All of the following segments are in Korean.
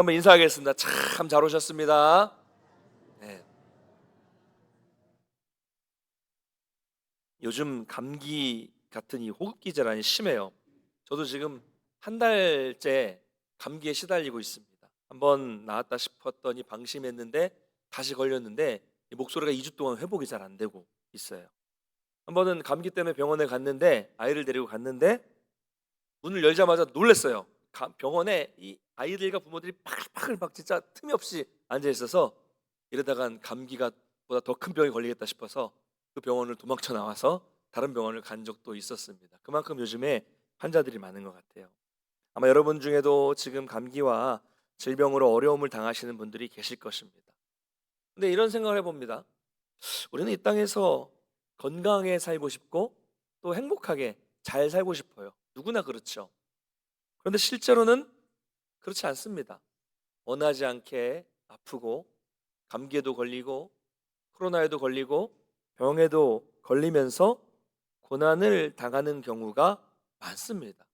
한번 인사하겠습니다. 참 잘 오셨습니다. 네. 요즘 감기 같은 이 호흡기 질환이 심해요. 저도 지금 한 달째 감기에 시달리고 있습니다. 한번 나았다 싶었더니 방심했는데 다시 걸렸는데 이 목소리가 2주 동안 회복이 잘 안 되고 있어요. 한 번은 감기 때문에 병원에 갔는데 아이를 데리고 갔는데 문을 열자마자 놀랐어요. 병원에 이 아이들과 부모들이 파글파글 막 진짜 틈이 없이 앉아 있어서 이러다간 감기가 보다 더 큰 병에 걸리겠다 싶어서 그 병원을 도망쳐 나와서 다른 병원을 간 적도 있었습니다. 그만큼 요즘에 환자들이 많은 것 같아요. 아마 여러분 중에도 지금 감기와 질병으로 어려움을 당하시는 분들이 계실 것입니다. 근데 이런 생각을 해봅니다. 우리는 이 땅에서 건강하게 살고 싶고 또 행복하게 잘 살고 싶어요. 누구나 그렇죠. 그런데 실제로는 그렇지 않습니다. 원하지 않게 아프고 감기에도 걸리고 코로나에도 걸리고 병에도 걸리면서 고난을 당하는 경우가 많습니다.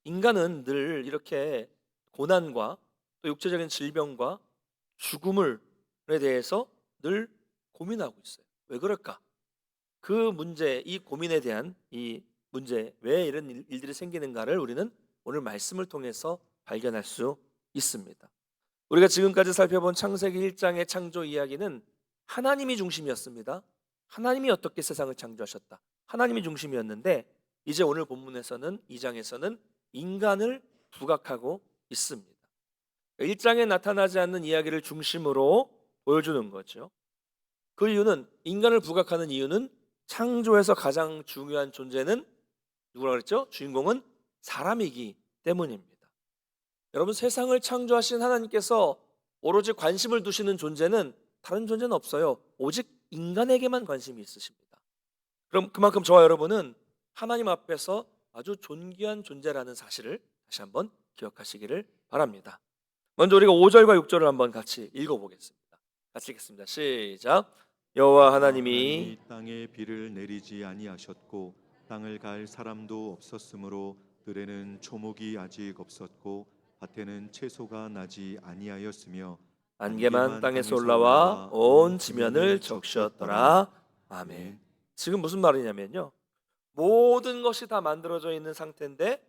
인간은 늘 이렇게 고난과 또 육체적인 질병과 죽음에 대해서 늘 고민하고 있어요. 왜 그럴까? 그 문제, 이 고민에 대한 이 문제, 왜 이런 일들이 생기는가를 우리는 오늘 말씀을 통해서 발견할 수 있습니다. 우리가 지금까지 살펴본 창세기 1장의 창조 이야기는 하나님이 중심이었습니다. 하나님이 어떻게 세상을 창조하셨다. 하나님이 중심이었는데 이제 오늘 본문에서는 2장에서는 인간을 부각하고 있습니다. 1장에 나타나지 않는 이야기를 중심으로 보여주는 거죠. 그 이유는 인간을 부각하는 이유는 창조에서 가장 중요한 존재는 누구라 그랬죠? 주인공은 사람이기 때문입니다. 여러분 세상을 창조하신 하나님께서 오로지 관심을 두시는 존재는 다른 존재는 없어요. 오직 인간에게만 관심이 있으십니다. 그럼 그만큼 저와 여러분은 하나님 앞에서 아주 존귀한 존재라는 사실을 다시 한번 기억하시기를 바랍니다. 먼저 우리가 5절과 6절을 한번 같이 읽어보겠습니다. 같이 읽겠습니다. 시작. 여호와 하나님이 땅에 비를 내리지 아니하셨고 땅을 갈 사람도 없었으므로 들에는 초목이 아직 없었고 밭에는 채소가 나지 아니하였으며 안개만 땅에서 올라와 온 지면을 적셨더라. 아멘. 아멘. 지금 무슨 말이냐면요. 모든 것이 다 만들어져 있는 상태인데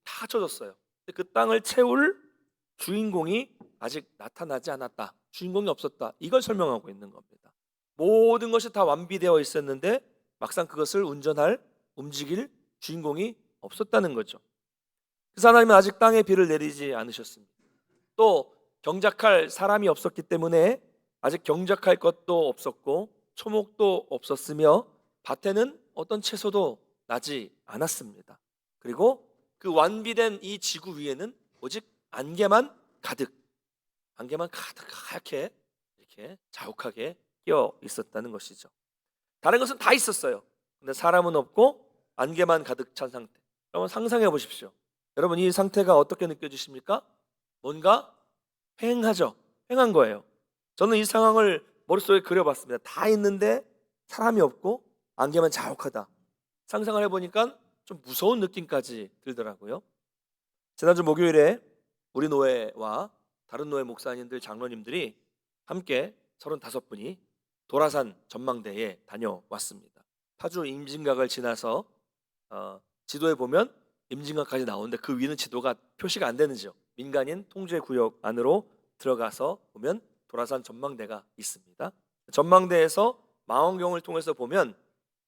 다 쳐졌어요. 그 땅을 채울 주인공이 아직 나타나지 않았다. 주인공이 없었다. 이걸 설명하고 있는 겁니다. 모든 것이 다 완비되어 있었는데 막상 그것을 움직일 주인공이 없었다는 거죠. 그래서 하나님은 아직 땅에 비를 내리지 않으셨습니다. 또 경작할 사람이 없었기 때문에 아직 경작할 것도 없었고 초목도 없었으며 밭에는 어떤 채소도 나지 않았습니다. 그리고 그 완비된 이 지구 위에는 오직 안개만 가득 하얗게 이렇게 자욱하게 끼어 있었다는 것이죠. 다른 것은 다 있었어요. 근데 사람은 없고 안개만 가득 찬 상태. 여러분 상상해 보십시오. 여러분 이 상태가 어떻게 느껴지십니까? 뭔가 휑하죠. 휑한 거예요. 저는 이 상황을 머릿속에 그려봤습니다. 다 있는데 사람이 없고 안개만 자욱하다. 상상을 해보니까 좀 무서운 느낌까지 들더라고요. 지난주 목요일에 우리 노회와 다른 노회 목사님들, 장로님들이 함께 35분이 도라산 전망대에 다녀왔습니다. 파주 임진각을 지나서 지도에 보면 임진각까지 나오는데 그 위는 지도가 표시가 안 되는 지역, 민간인 통제 구역 안으로 들어가서 보면 도라산 전망대가 있습니다. 전망대에서 망원경을 통해서 보면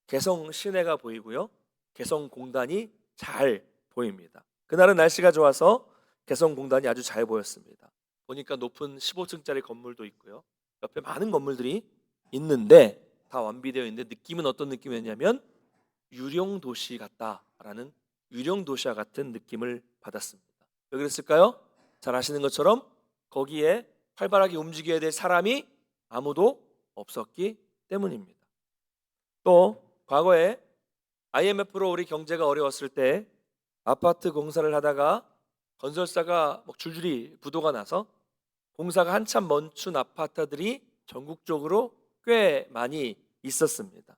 개성 시내가 보이고요. 개성 공단이 잘 보입니다. 그날은 날씨가 좋아서 개성 공단이 아주 잘 보였습니다. 보니까 높은 15층짜리 건물도 있고요. 옆에 많은 건물들이 있는데 다 완비되어 있는데 느낌은 어떤 느낌이었냐면 유령 도시 같다라는 유령 도시와 같은 느낌을 받았습니다. 왜 그랬을까요? 잘 아시는 것처럼 거기에 활발하게 움직여야 될 사람이 아무도 없었기 때문입니다. 또 과거에 IMF로 우리 경제가 어려웠을 때 아파트 공사를 하다가 건설사가 막 줄줄이 부도가 나서 공사가 한참 멈춘 아파트들이 전국적으로 꽤 많이 있었습니다.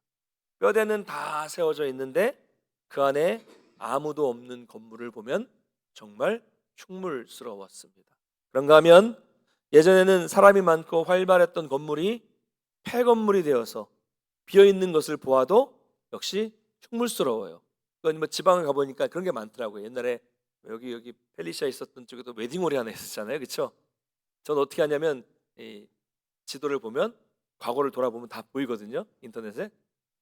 뼈대는 다 세워져 있는데 그 안에 아무도 없는 건물을 보면 정말 흉물스러웠습니다. 그런가 하면 예전에는 사람이 많고 활발했던 건물이 폐건물이 되어서 비어있는 것을 보아도 역시 흉물스러워요. 그건 뭐 지방을 가보니까 그런 게 많더라고요. 옛날에 여기 펠리시아 있었던 쪽에도 웨딩홀이 하나 있었잖아요. 그렇죠? 전 어떻게 하냐면 이 지도를 보면 과거를 돌아보면 다 보이거든요. 인터넷에.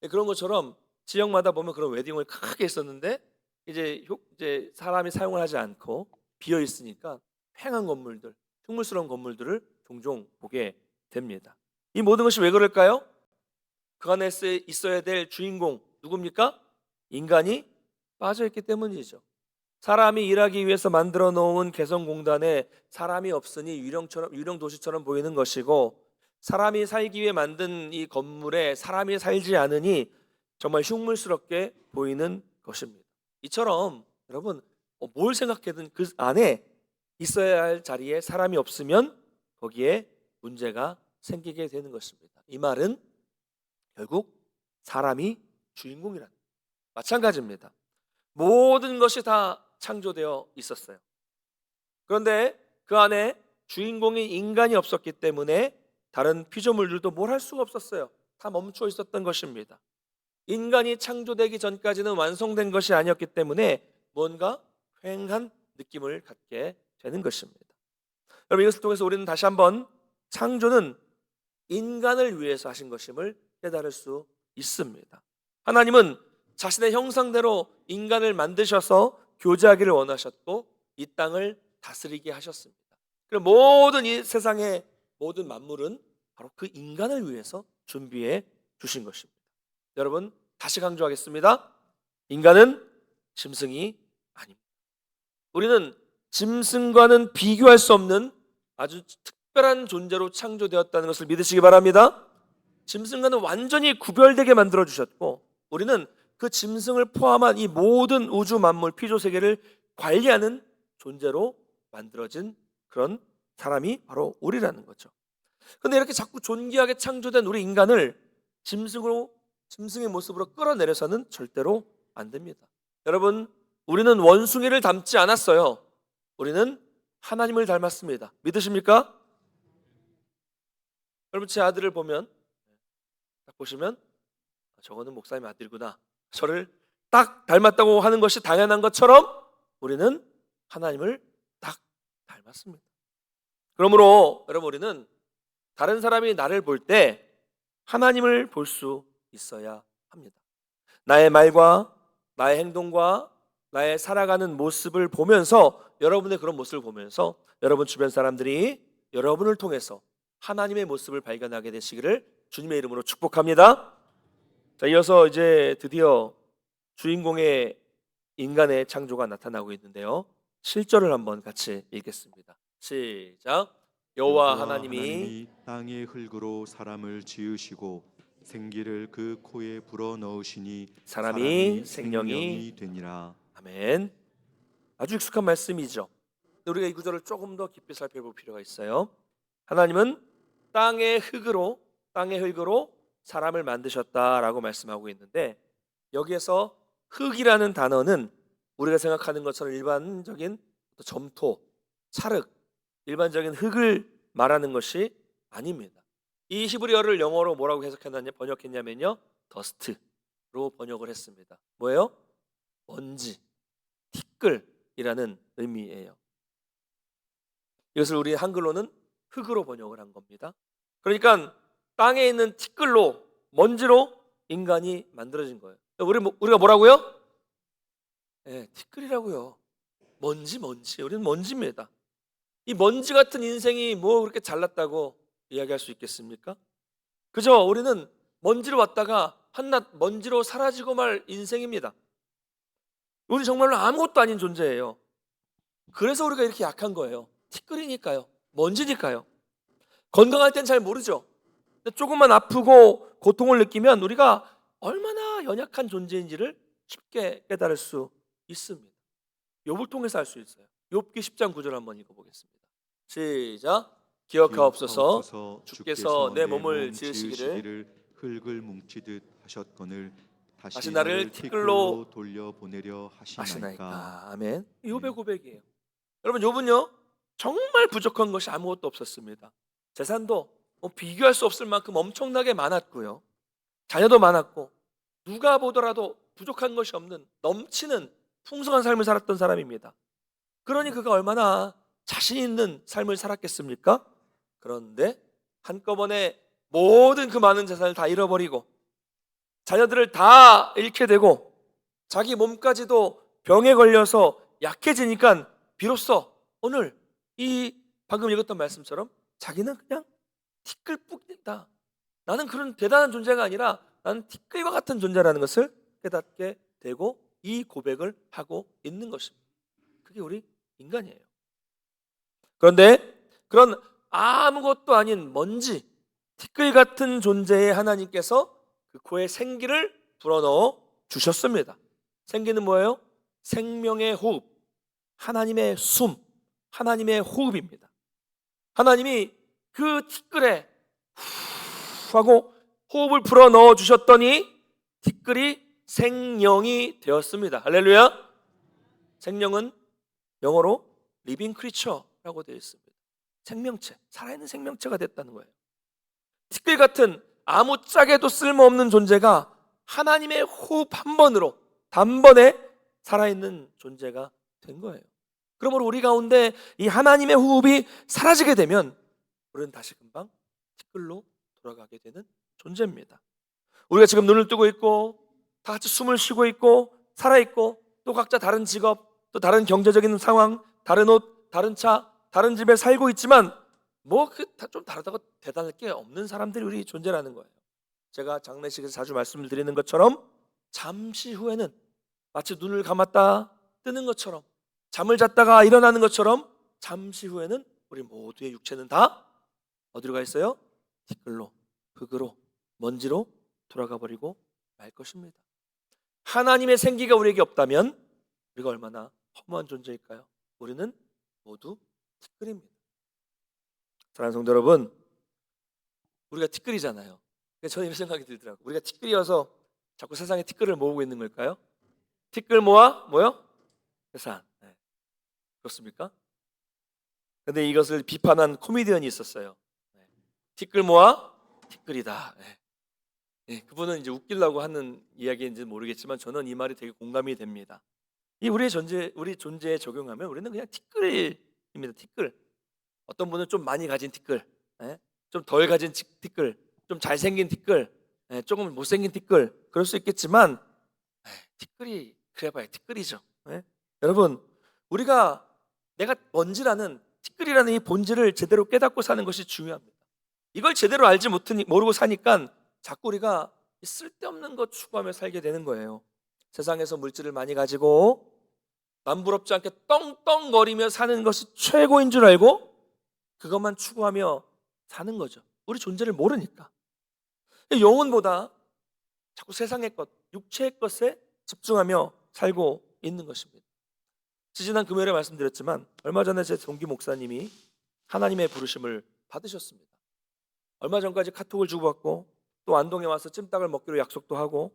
그런 것처럼 지역마다 보면 그런 웨딩홀이 크게 있었는데 이제 사람이 사용을 하지 않고 비어 있으니까 팽한 건물들, 흉물스러운 건물들을 종종 보게 됩니다. 이 모든 것이 왜 그럴까요? 그 안에 있어야 될 주인공 누굽니까? 인간이 빠져 있기 때문이죠. 사람이 일하기 위해서 만들어 놓은 개성공단에 사람이 없으니 유령 도시처럼 보이는 것이고, 사람이 살기 위해 만든 이 건물에 사람이 살지 않으니 정말 흉물스럽게 보이는 것입니다. 이처럼 여러분 뭘 생각해든 그 안에 있어야 할 자리에 사람이 없으면 거기에 문제가 생기게 되는 것입니다. 이 말은 결국 사람이 주인공이라는 마찬가지입니다. 모든 것이 다 창조되어 있었어요. 그런데 그 안에 주인공인 인간이 없었기 때문에 다른 피조물들도 뭘 할 수가 없었어요. 다 멈춰 있었던 것입니다. 인간이 창조되기 전까지는 완성된 것이 아니었기 때문에 뭔가 휑한 느낌을 갖게 되는 것입니다. 여러분, 이것을 통해서 우리는 다시 한번 창조는 인간을 위해서 하신 것임을 깨달을 수 있습니다. 하나님은 자신의 형상대로 인간을 만드셔서 교제하기를 원하셨고 이 땅을 다스리게 하셨습니다. 그리고 모든 이 세상의 모든 만물은 바로 그 인간을 위해서 준비해 주신 것입니다. 여러분, 다시 강조하겠습니다. 인간은 짐승이 아닙니다. 우리는 짐승과는 비교할 수 없는 아주 특별한 존재로 창조되었다는 것을 믿으시기 바랍니다. 짐승과는 완전히 구별되게 만들어 주셨고, 우리는 그 짐승을 포함한 이 모든 우주 만물 피조 세계를 관리하는 존재로 만들어진 그런 사람이 바로 우리라는 거죠. 그런데 이렇게 자꾸 존귀하게 창조된 우리 인간을 짐승의 모습으로 끌어내려서는 절대로 안 됩니다. 여러분, 우리는 원숭이를 닮지 않았어요. 우리는 하나님을 닮았습니다. 믿으십니까? 여러분, 제 아들을 보면 딱 보시면 저거는 목사님 아들이구나, 저를 딱 닮았다고 하는 것이 당연한 것처럼 우리는 하나님을 딱 닮았습니다. 그러므로 여러분, 우리는 다른 사람이 나를 볼 때 하나님을 볼 수 있어야 합니다. 나의 말과 나의 행동과 나의 살아가는 모습을 보면서, 여러분의 그런 모습을 보면서 여러분 주변 사람들이 여러분을 통해서 하나님의 모습을 발견하게 되시기를 주님의 이름으로 축복합니다. 자, 이어서 이제 드디어 주인공의 인간의 창조가 나타나고 있는데요. 7절을 한번 같이 읽겠습니다. 시작. 여호와 하나님이 땅의 흙으로 사람을 지으시고 생기를 그 코에 불어 넣으시니 사람이 생명이 되니라. 아멘. 아주 익숙한 말씀이죠. 우리가 이 구절을 조금 더 깊이 살펴볼 필요가 있어요. 하나님은 땅의 흙으로 사람을 만드셨다라고 말씀하고 있는데, 여기에서 흙이라는 단어는 우리가 생각하는 것처럼 일반적인 점토, 찰흙, 일반적인 흙을 말하는 것이 아닙니다. 이 히브리어를 영어로 뭐라고 번역했냐면요, 더스트로 번역을 했습니다. 뭐예요? 먼지, 티끌이라는 의미예요. 이것을 우리 한글로는 흙으로 번역을 한 겁니다. 그러니까 땅에 있는 티끌로, 먼지로 인간이 만들어진 거예요. 우리가 뭐라고요? 티끌이라고요. 먼지. 우리는 먼지입니다. 이 먼지 같은 인생이 뭐 그렇게 잘났다고 이야기할 수 있겠습니까? 그죠? 우리는 먼지로 왔다가 한낱 먼지로 사라지고 말 인생입니다. 우리 정말로 아무것도 아닌 존재예요. 그래서 우리가 이렇게 약한 거예요. 티끌이니까요. 먼지니까요. 건강할 땐 잘 모르죠. 근데 조금만 아프고 고통을 느끼면 우리가 얼마나 연약한 존재인지를 쉽게 깨달을 수 있습니다. 욥을 통해서 알 수 있어요. 욥기 10장 9절 한번 읽어보겠습니다. 시작. 기억하옵소서 주께서 내 몸을 지으시기를 흙을 뭉치듯 하셨거늘 다시 나를 티끌로 돌려 보내려 하시나이까. 아시나이까. 아멘. 욥의 고백이에요. 여러분, 욥은요 정말 부족한 것이 아무것도 없었습니다. 재산도 비교할 수 없을 만큼 엄청나게 많았고요. 자녀도 많았고 누가 보더라도 부족한 것이 없는 넘치는 풍성한 삶을 살았던 사람입니다. 그러니 그가 얼마나 자신 있는 삶을 살았겠습니까? 그런데 한꺼번에 모든 그 많은 재산을 다 잃어버리고 자녀들을 다 잃게 되고 자기 몸까지도 병에 걸려서 약해지니까 비로소 오늘 이 방금 읽었던 말씀처럼 자기는 그냥 티끌뿐이다. 나는 그런 대단한 존재가 아니라 나는 티끌과 같은 존재라는 것을 깨닫게 되고 이 고백을 하고 있는 것입니다. 그게 우리 인간이에요. 그런데 그런 아무것도 아닌 먼지, 티끌 같은 존재의 하나님께서 그 코에 생기를 불어넣어 주셨습니다. 생기는 뭐예요? 생명의 호흡, 하나님의 숨, 하나님의 호흡입니다. 하나님이 그 티끌에 후 하고 호흡을 불어넣어 주셨더니 티끌이 생명이 되었습니다. 할렐루야. 생명은 영어로 living creature라고 되어 있습니다. 생명체, 살아있는 생명체가 됐다는 거예요. 티끌 같은 아무짝에도 쓸모없는 존재가 하나님의 호흡 한 번으로 단번에 살아있는 존재가 된 거예요. 그러므로 우리 가운데 이 하나님의 호흡이 사라지게 되면 우리는 다시 금방 티끌로 돌아가게 되는 존재입니다. 우리가 지금 눈을 뜨고 있고 다 같이 숨을 쉬고 있고 살아있고 또 각자 다른 직업, 또 다른 경제적인 상황, 다른 옷, 다른 차, 다른 집에 살고 있지만 좀 다르다고 대단할 게 없는 사람들이 우리 존재라는 거예요. 제가 장례식에서 자주 말씀을 드리는 것처럼 잠시 후에는 마치 눈을 감았다 뜨는 것처럼 잠을 잤다가 일어나는 것처럼 잠시 후에는 우리 모두의 육체는 다 어디로 가 있어요? 티끌로, 흙으로, 먼지로 돌아가 버리고 말 것입니다. 하나님의 생기가 우리에게 없다면 우리가 얼마나 허무한 존재일까요? 우리는 모두 티끌입니다. 사랑하는 성도 여러분, 우리가 티끌이잖아요. 저는 이런 생각이 들더라고요. 우리가 티끌이어서 자꾸 세상에 티끌을 모으고 있는 걸까요? 티끌 모아 뭐요? 세상. 네. 그렇습니까? 근데 이것을 비판한 코미디언이 있었어요. 네. 티끌 모아 티끌이다. 네. 네. 그분은 이제 웃기려고 하는 이야기인지는 모르겠지만 저는 이 말이 되게 공감이 됩니다. 이 우리 존재에 적용하면 우리는 그냥 티끌입니다. 티끌. 어떤 분은 좀 많이 가진 티끌, 좀 덜 가진 티끌, 좀 잘생긴 티끌, 조금 못생긴 티끌, 그럴 수 있겠지만 티끌이 그래봐야 티끌이죠. 여러분, 우리가 내가 뭔지라는 티끌이라는 이 본질을 제대로 깨닫고 사는 것이 중요합니다. 이걸 제대로 알지 모르고 사니까 자꾸 우리가 쓸데없는 것 추구하며 살게 되는 거예요. 세상에서 물질을 많이 가지고 남부럽지 않게 떵떵거리며 사는 것이 최고인 줄 알고 그것만 추구하며 사는 거죠. 우리 존재를 모르니까. 영혼보다 자꾸 세상의 것, 육체의 것에 집중하며 살고 있는 것입니다. 지지난 금요일에 말씀드렸지만 얼마 전에 제 동기 목사님이 하나님의 부르심을 받으셨습니다. 얼마 전까지 카톡을 주고받고 또 안동에 와서 찜닭을 먹기로 약속도 하고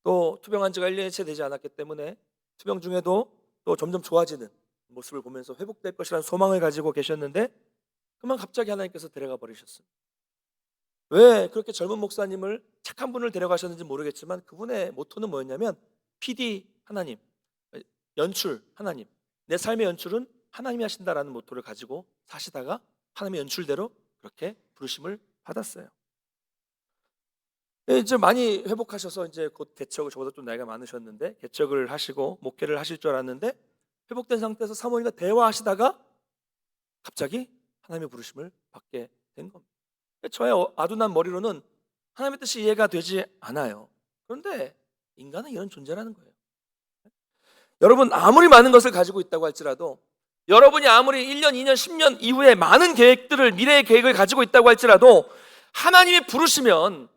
또 투병한 지가 1년이 채 되지 않았기 때문에 투병 중에도 또 점점 좋아지는 모습을 보면서 회복될 것이라는 소망을 가지고 계셨는데 그만 갑자기 하나님께서 데려가 버리셨습니다. 왜 그렇게 젊은 목사님을 착한 분을 데려가셨는지 모르겠지만 그분의 모토는 뭐였냐면 PD 하나님, 연출 하나님, 내 삶의 연출은 하나님이 하신다라는 모토를 가지고 사시다가 하나님의 연출대로 그렇게 부르심을 받았어요. 이제 많이 회복하셔서 이제 곧 개척을, 저보다 좀 나이가 많으셨는데 개척을 하시고 목회를 하실 줄 알았는데 회복된 상태에서 사모님과 대화하시다가 갑자기 하나님의 부르심을 받게 된 겁니다. 저의 아둔한 머리로는 하나님의 뜻이 이해가 되지 않아요. 그런데 인간은 이런 존재라는 거예요. 여러분, 아무리 많은 것을 가지고 있다고 할지라도, 여러분이 아무리 1년, 2년, 10년 이후에 많은 계획들을, 미래의 계획을 가지고 있다고 할지라도 하나님이 부르시면,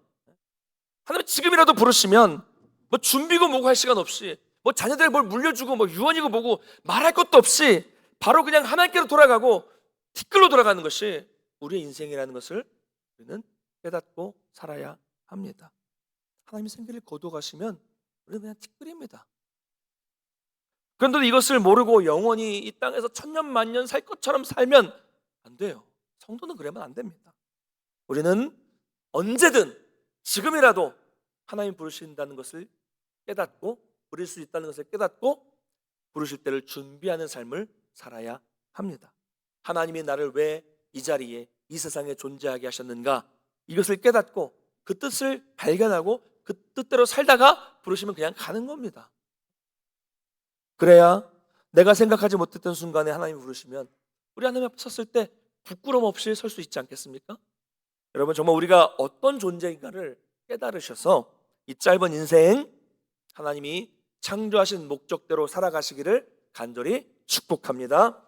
하나님이 지금이라도 부르시면 뭐 준비고 뭐고 할 시간 없이, 뭐 자녀들에게 뭘 물려주고 뭐 유언이고 뭐고 말할 것도 없이 바로 그냥 하나님께로 돌아가고 티끌로 돌아가는 것이 우리의 인생이라는 것을 우리는 깨닫고 살아야 합니다. 하나님이 생기를 거둬 가시면 우리는 그냥 티끌입니다. 그런데 이것을 모르고 영원히 이 땅에서 천년 만년 살 것처럼 살면 안 돼요. 성도는 그러면 안 됩니다. 우리는 언제든 지금이라도 하나님 부르신다는 것을 깨닫고 부를 수 있다는 것을 깨닫고 부르실 때를 준비하는 삶을 살아야 합니다. 하나님이 나를 왜 이 자리에 이 세상에 존재하게 하셨는가, 이것을 깨닫고 그 뜻을 발견하고 그 뜻대로 살다가 부르시면 그냥 가는 겁니다. 그래야 내가 생각하지 못했던 순간에 하나님이 부르시면 우리 하나님 앞에 섰을 때 부끄럼 없이 설 수 있지 않겠습니까? 여러분, 정말 우리가 어떤 존재인가를 깨달으셔서 이 짧은 인생 하나님이 창조하신 목적대로 살아가시기를 간절히 축복합니다.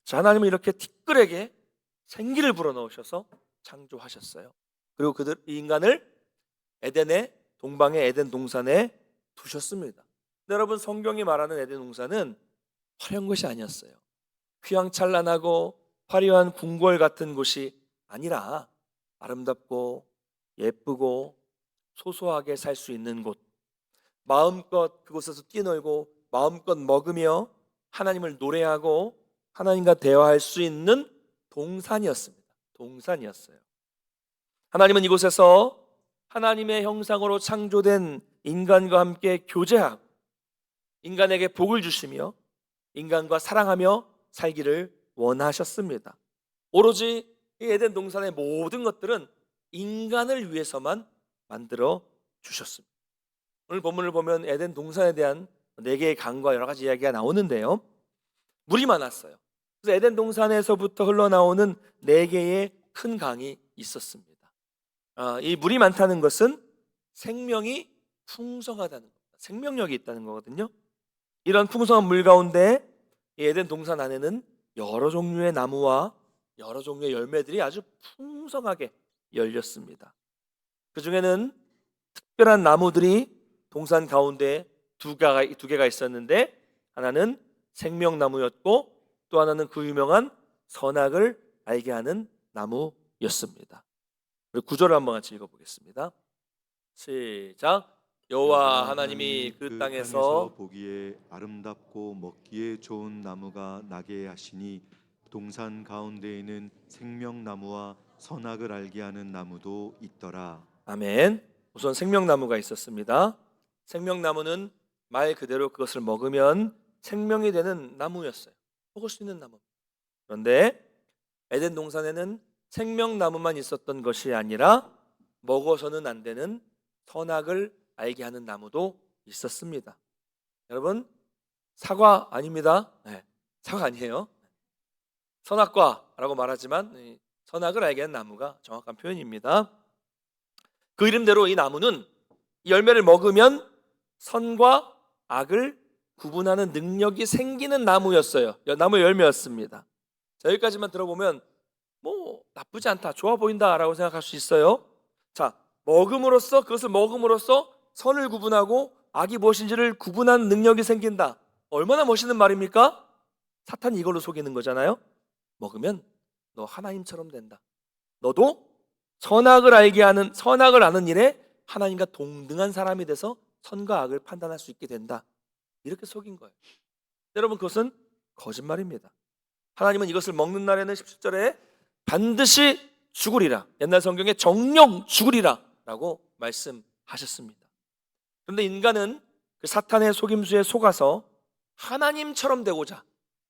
자, 하나님은 이렇게 티끌에게 생기를 불어넣으셔서 창조하셨어요. 그리고 이 인간을 에덴의 동방의 에덴 동산에 두셨습니다. 근데 여러분, 성경이 말하는 에덴 동산은 화려한 곳이 아니었어요. 휘황찬란하고 화려한 궁궐 같은 곳이 아니라 아름답고 예쁘고 소소하게 살 수 있는 곳, 마음껏 그곳에서 뛰놀고 마음껏 먹으며 하나님을 노래하고 하나님과 대화할 수 있는 동산이었습니다. 동산이었어요. 하나님은 이곳에서 하나님의 형상으로 창조된 인간과 함께 교제하고 인간에게 복을 주시며 인간과 사랑하며 살기를 원하셨습니다. 오로지 이 에덴 동산의 모든 것들은 인간을 위해서만 만들어 주셨습니다. 오늘 본문을 보면 에덴 동산에 대한 4개의 강과 여러 가지 이야기가 나오는데요. 물이 많았어요. 그래서 에덴 동산에서부터 흘러나오는 4개의 큰 강이 있었습니다. 이 물이 많다는 것은 생명이 풍성하다는 겁니다. 생명력이 있다는 거거든요. 이런 풍성한 물 가운데 이 에덴 동산 안에는 여러 종류의 나무와 여러 종류의 열매들이 아주 풍성하게 열렸습니다. 그 중에는 특별한 나무들이 동산 가운데 두 개가 있었는데, 하나는 생명나무였고 또 하나는 그 유명한 선악을 알게 하는 나무였습니다. 그리고 구절을 한번 같이 읽어보겠습니다. 시작. 여호와 하나님이 그 땅에서 보기에 아름답고 먹기에 좋은 나무가 나게 하시니 동산 가운데에는 생명나무와 선악을 알게 하는 나무도 있더라. 아멘. 우선 생명나무가 있었습니다. 생명나무는 말 그대로 그것을 먹으면 생명이 되는 나무였어요. 먹을 수 있는 나무. 그런데 에덴 동산에는 생명나무만 있었던 것이 아니라 먹어서는 안 되는 선악을 알게 하는 나무도 있었습니다. 여러분, 사과 아닙니다. 네, 사과 아니에요. 선악과라고 말하지만 선악을 알게 하는 나무가 정확한 표현입니다. 그 이름대로 이 나무는 열매를 먹으면 선과 악을 구분하는 능력이 생기는 나무였어요. 나무의 열매였습니다. 자, 여기까지만 들어보면 뭐 나쁘지 않다, 좋아 보인다라고 생각할 수 있어요. 자, 그것을 먹음으로써 선을 구분하고 악이 무엇인지를 구분하는 능력이 생긴다. 얼마나 멋있는 말입니까? 사탄이 이걸로 속이는 거잖아요. 먹으면 너 하나님처럼 된다. 너도 선악을 아는 일에 하나님과 동등한 사람이 돼서 선과 악을 판단할 수 있게 된다. 이렇게 속인 거예요. 여러분, 그것은 거짓말입니다. 하나님은 이것을 먹는 날에는 17절에 반드시 죽으리라, 옛날 성경에 정령 죽으리라 라고 말씀하셨습니다. 그런데 인간은 그 사탄의 속임수에 속아서 하나님처럼 되고자,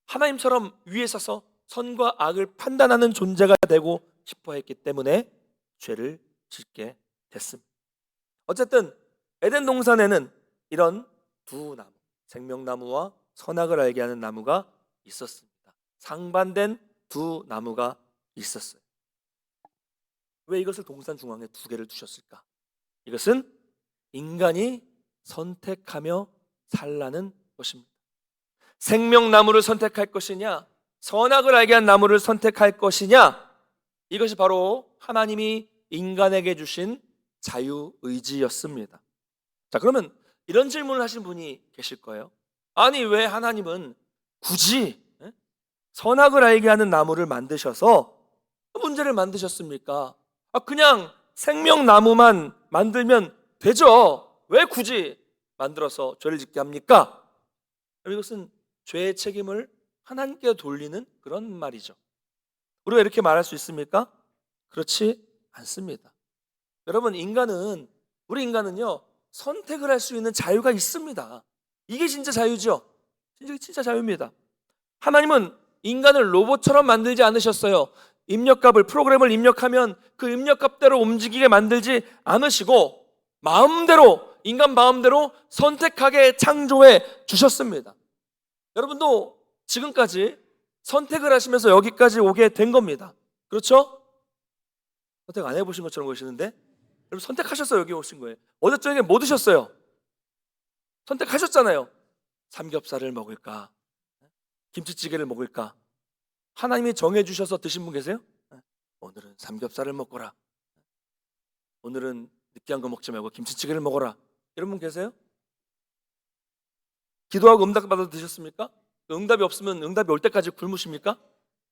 하나님처럼 위에 서서 선과 악을 판단하는 존재가 되고 싶어 했기 때문에 죄를 짓게 됐습니다. 어쨌든 에덴 동산에는 이런 두 나무, 생명나무와 선악을 알게 하는 나무가 있었습니다. 상반된 두 나무가 있었어요. 왜 이것을 동산 중앙에 2개를 두셨을까? 이것은 인간이 선택하며 살라는 것입니다. 생명나무를 선택할 것이냐, 선악을 알게 한 나무를 선택할 것이냐, 이것이 바로 하나님이 인간에게 주신 자유의지였습니다. 자, 그러면 이런 질문을 하신 분이 계실 거예요. 아니, 왜 하나님은 굳이 선악을 알게 하는 나무를 만드셔서 문제를 만드셨습니까? 그냥 생명나무만 만들면 되죠. 왜 굳이 만들어서 죄를 짓게 합니까? 이것은 죄의 책임을 하나님께 돌리는 그런 말이죠. 우리가 이렇게 말할 수 있습니까? 그렇지 않습니다. 여러분, 우리 인간은요, 선택을 할 수 있는 자유가 있습니다. 이게 진짜 자유죠. 진짜 자유입니다. 하나님은 인간을 로봇처럼 만들지 않으셨어요. 프로그램을 입력하면 그 입력값대로 움직이게 만들지 않으시고 인간 마음대로 선택하게 창조해 주셨습니다. 여러분도 지금까지 선택을 하시면서 여기까지 오게 된 겁니다. 그렇죠? 선택 안 해보신 것처럼 보시는데, 여러분 선택하셨어요. 여기 오신 거예요. 어제 저녁에 뭐 드셨어요? 선택하셨잖아요. 삼겹살을 먹을까? 김치찌개를 먹을까? 하나님이 정해주셔서 드신 분 계세요? 오늘은 삼겹살을 먹거라. 오늘은 느끼한 거 먹지 말고 김치찌개를 먹어라. 이런 분 계세요? 기도하고 응답 받아 드셨습니까? 응답이 없으면 응답이 올 때까지 굶으십니까?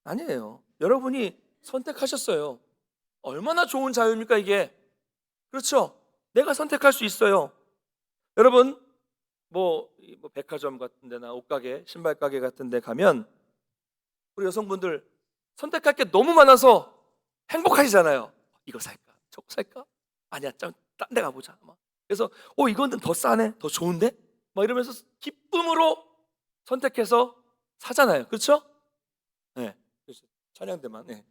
아니에요. 여러분이 선택하셨어요. 얼마나 좋은 자유입니까 이게? 그렇죠? 내가 선택할 수 있어요. 여러분, 백화점 같은 데나 옷가게, 신발 가게 같은 데 가면 우리 여성분들 선택할 게 너무 많아서 행복하시잖아요. 이거 살까? 저거 살까? 아니야, 딴 데 가보자. 그래서 이거는 더 싸네, 더 좋은데? 이러면서 기쁨으로 선택해서 사잖아요. 그렇죠? 네. 찬양대만. 네.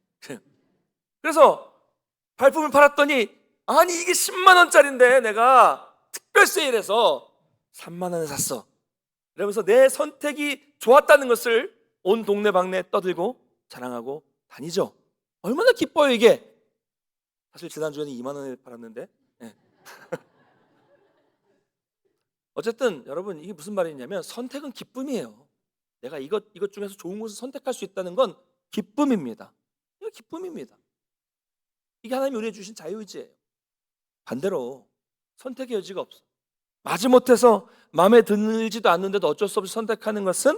그래서 발품을 팔았더니 아니 이게 10만 원짜리인데 내가 특별 세일해서 3만 원에 샀어. 이러면서 내 선택이 좋았다는 것을 온 동네방네 떠들고 자랑하고 다니죠. 얼마나 기뻐요 이게. 사실 지난주에는 2만 원에 팔았는데. 네. 어쨌든 여러분, 이게 무슨 말이냐면 선택은 기쁨이에요. 내가 이것 중에서 좋은 것을 선택할 수 있다는 건 기쁨입니다. 이거 기쁨입니다. 이게 하나님이 우리에게 주신 자유의지예요. 반대로 선택의 여지가 없어. 마지못해서 마음에 들지도 않는데도 어쩔 수 없이 선택하는 것은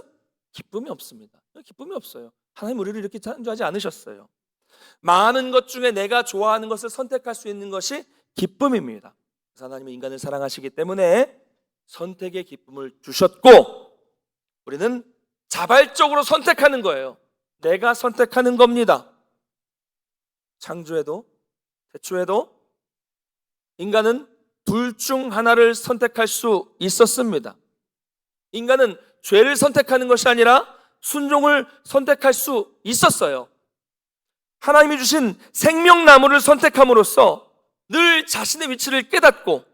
기쁨이 없습니다. 기쁨이 없어요. 하나님 우리를 이렇게 창조하지 않으셨어요. 많은 것 중에 내가 좋아하는 것을 선택할 수 있는 것이 기쁨입니다. 그래서 하나님은 인간을 사랑하시기 때문에 선택의 기쁨을 주셨고, 우리는 자발적으로 선택하는 거예요. 내가 선택하는 겁니다. 창조에도 태초에도 인간은 둘 중 하나를 선택할 수 있었습니다. 인간은 죄를 선택하는 것이 아니라 순종을 선택할 수 있었어요. 하나님이 주신 생명나무를 선택함으로써 늘 자신의 위치를 깨닫고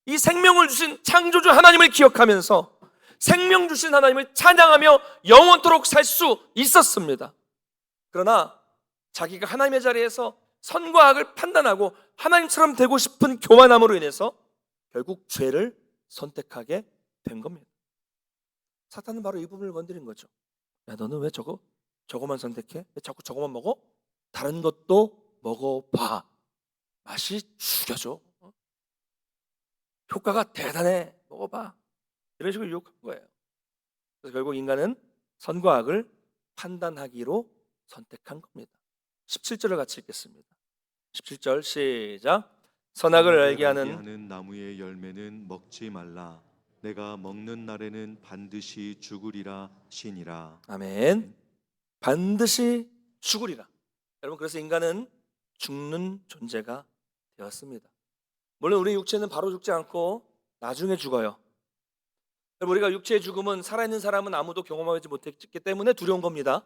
이 생명을 주신 창조주 하나님을 기억하면서 생명 주신 하나님을 찬양하며 영원토록 살 수 있었습니다. 그러나 자기가 하나님의 자리에서 선과 악을 판단하고 하나님처럼 되고 싶은 교만함으로 인해서 결국 죄를 선택하게 된 겁니다. 사탄은 바로 이 부분을 건드린 거죠. 야, 너는 왜 저거만 선택해? 왜 자꾸 저거만 먹어? 다른 것도 먹어봐. 맛이 죽여줘. 효과가 대단해. 먹어봐. 이런 식으로 유혹한 거예요. 그래서 결국 인간은 선과 악을 판단하기로 선택한 겁니다. 17절을 같이 읽겠습니다. 17절 시작. 선악을 알게 하는 나무의 열매는 먹지 말라. 내가 먹는 날에는 반드시 죽으리라 시니라. 아멘. 반드시 죽으리라. 여러분, 그래서 인간은 죽는 존재가 되었습니다. 물론 우리 육체는 바로 죽지 않고 나중에 죽어요. 우리가 육체의 죽음은 살아있는 사람은 아무도 경험하지 못했기 때문에 두려운 겁니다.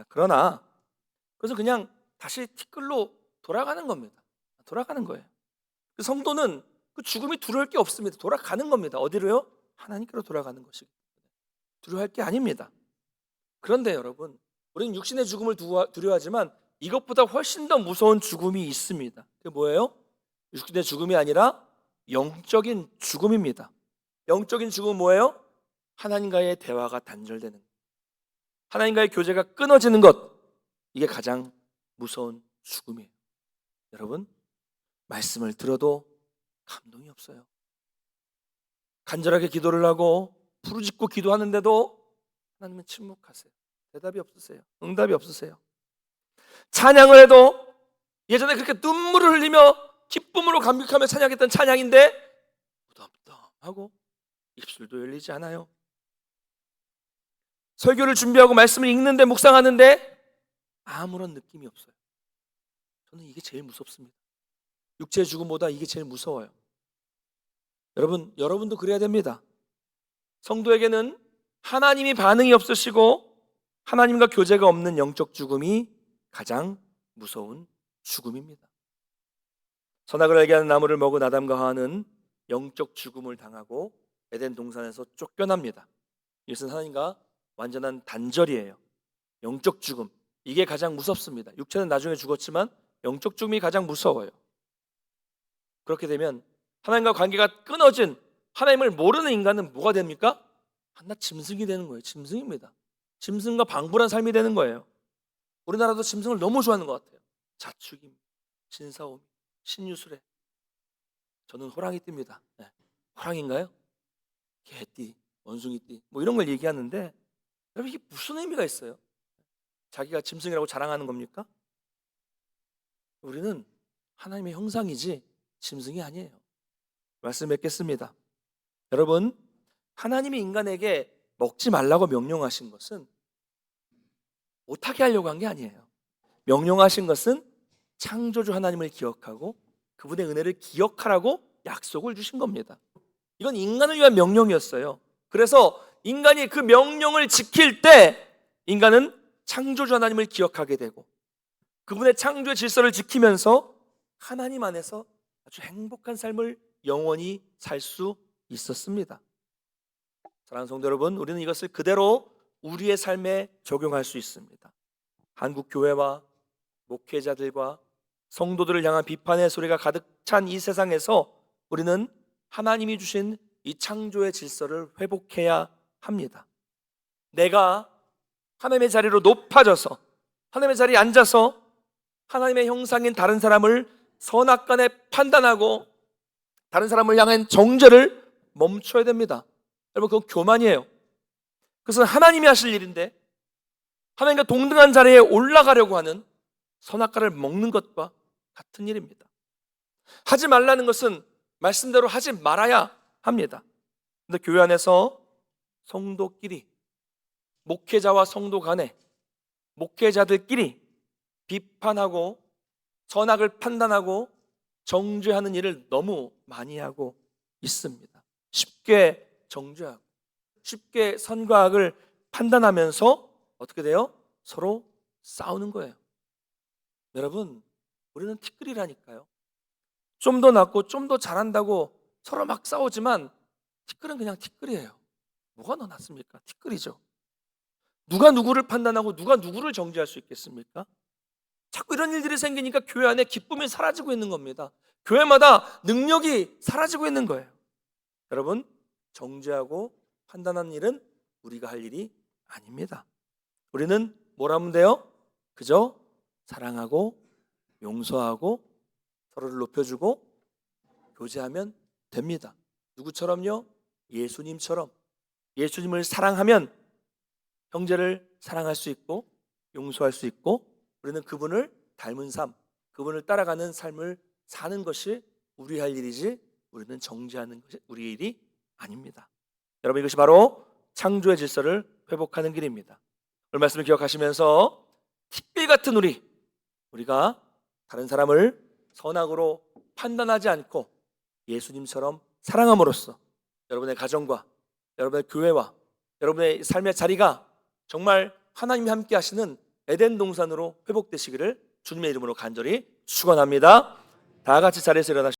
그러나 그래서 그냥 다시 티끌로 돌아가는 겁니다. 돌아가는 거예요. 성도는 그 죽음이 두려울 게 없습니다. 돌아가는 겁니다. 어디로요? 하나님께로 돌아가는 것이기 때문에 두려워할 게 아닙니다. 그런데 여러분, 우리는 육신의 죽음을 두려워하지만 이것보다 훨씬 더 무서운 죽음이 있습니다. 그게 뭐예요? 육신의 죽음이 아니라 영적인 죽음입니다. 영적인 죽음은 뭐예요? 하나님과의 대화가 단절되는 것, 하나님과의 교제가 끊어지는 것, 이게 가장 무서운 죽음이에요. 여러분, 말씀을 들어도 감동이 없어요. 간절하게 기도를 하고 부르짖고 기도하는데도 하나님은 침묵하세요. 대답이 없으세요. 응답이 없으세요. 찬양을 해도 예전에 그렇게 눈물을 흘리며 기쁨으로 감격하며 찬양했던 찬양인데 무덤덤하고 입술도 열리지 않아요. 설교를 준비하고 말씀을 읽는데 묵상하는데 아무런 느낌이 없어요. 저는 이게 제일 무섭습니다. 육체의 죽음보다 이게 제일 무서워요. 여러분도 그래야 됩니다. 성도에게는 하나님이 반응이 없으시고 하나님과 교제가 없는 영적 죽음이 가장 무서운 죽음입니다. 선악을 알게 하는 나무를 먹은 아담과 하와는 영적 죽음을 당하고 에덴 동산에서 쫓겨납니다. 이것은 하나님과 완전한 단절이에요. 영적 죽음, 이게 가장 무섭습니다. 육체는 나중에 죽었지만 영적 죽음이 가장 무서워요. 그렇게 되면 하나님과 관계가 끊어진, 하나님을 모르는 인간은 뭐가 됩니까? 하나 짐승이 되는 거예요. 짐승입니다. 짐승과 방불한 삶이 되는 거예요. 우리나라도 짐승을 너무 좋아하는 것 같아요. 자축임, 신사오미, 신유술회. 저는 호랑이띠입니다. 네. 호랑이인가요? 개띠, 원숭이띠, 뭐 이런 걸 얘기하는데 여러분, 이게 무슨 의미가 있어요? 자기가 짐승이라고 자랑하는 겁니까? 우리는 하나님의 형상이지 짐승이 아니에요. 말씀 맺겠습니다. 여러분, 하나님이 인간에게 먹지 말라고 명령하신 것은 못하게 하려고 한 게 아니에요. 명령하신 것은 창조주 하나님을 기억하고 그분의 은혜를 기억하라고 약속을 주신 겁니다. 이건 인간을 위한 명령이었어요. 그래서 인간이 그 명령을 지킬 때 인간은 창조주 하나님을 기억하게 되고 그분의 창조의 질서를 지키면서 하나님 안에서 아주 행복한 삶을 영원히 살 수 있었습니다. 사랑하는 성도 여러분, 우리는 이것을 그대로 우리의 삶에 적용할 수 있습니다. 한국 교회와 목회자들과 성도들을 향한 비판의 소리가 가득 찬 이 세상에서 우리는 하나님이 주신 이 창조의 질서를 회복해야 합니다. 내가 하나님의 자리로 높아져서 하나님의 자리에 앉아서 하나님의 형상인 다른 사람을 선악간에 판단하고 다른 사람을 향한 정죄를 멈춰야 됩니다. 여러분, 그건 교만이에요. 그것은 하나님이 하실 일인데 하나님과 동등한 자리에 올라가려고 하는 선악과를 먹는 것과 같은 일입니다. 하지 말라는 것은 말씀대로 하지 말아야 합니다. 그런데 교회 안에서 성도끼리, 목회자와 성도 간에, 목회자들끼리 비판하고 선악을 판단하고 정죄하는 일을 너무 많이 하고 있습니다. 쉽게 정죄하고 쉽게 선과 악을 판단하면서 어떻게 돼요? 서로 싸우는 거예요. 여러분, 우리는 티끌이라니까요. 좀 더 낫고 좀 더 잘한다고 서로 막 싸우지만 티끌은 그냥 티끌이에요. 뭐가 더 낫습니까? 티끌이죠. 누가 누구를 판단하고 누가 누구를 정죄할 수 있겠습니까? 자꾸 이런 일들이 생기니까 교회 안에 기쁨이 사라지고 있는 겁니다. 교회마다 능력이 사라지고 있는 거예요. 여러분, 정죄하고 판단하는 일은 우리가 할 일이 아닙니다. 우리는 뭘 하면 돼요? 그저 사랑하고 용서하고 서로를 높여주고 교제하면 됩니다. 누구처럼요? 예수님처럼. 예수님을 사랑하면 형제를 사랑할 수 있고 용서할 수 있고 우리는 그분을 닮은 삶, 그분을 따라가는 삶을 사는 것이 우리 할 일이지 우리는 정죄하는 것이 우리의 일이 아닙니다. 여러분, 이것이 바로 창조의 질서를 회복하는 길입니다. 오늘 말씀을 기억하시면서 티끌 같은 우리가 다른 사람을 선악으로 판단하지 않고 예수님처럼 사랑함으로써 여러분의 가정과 여러분의 교회와 여러분의 삶의 자리가 정말 하나님이 함께 하시는 에덴 동산으로 회복되시기를 주님의 이름으로 간절히 축원합니다. 다 같이 자리에서 일어나시죠.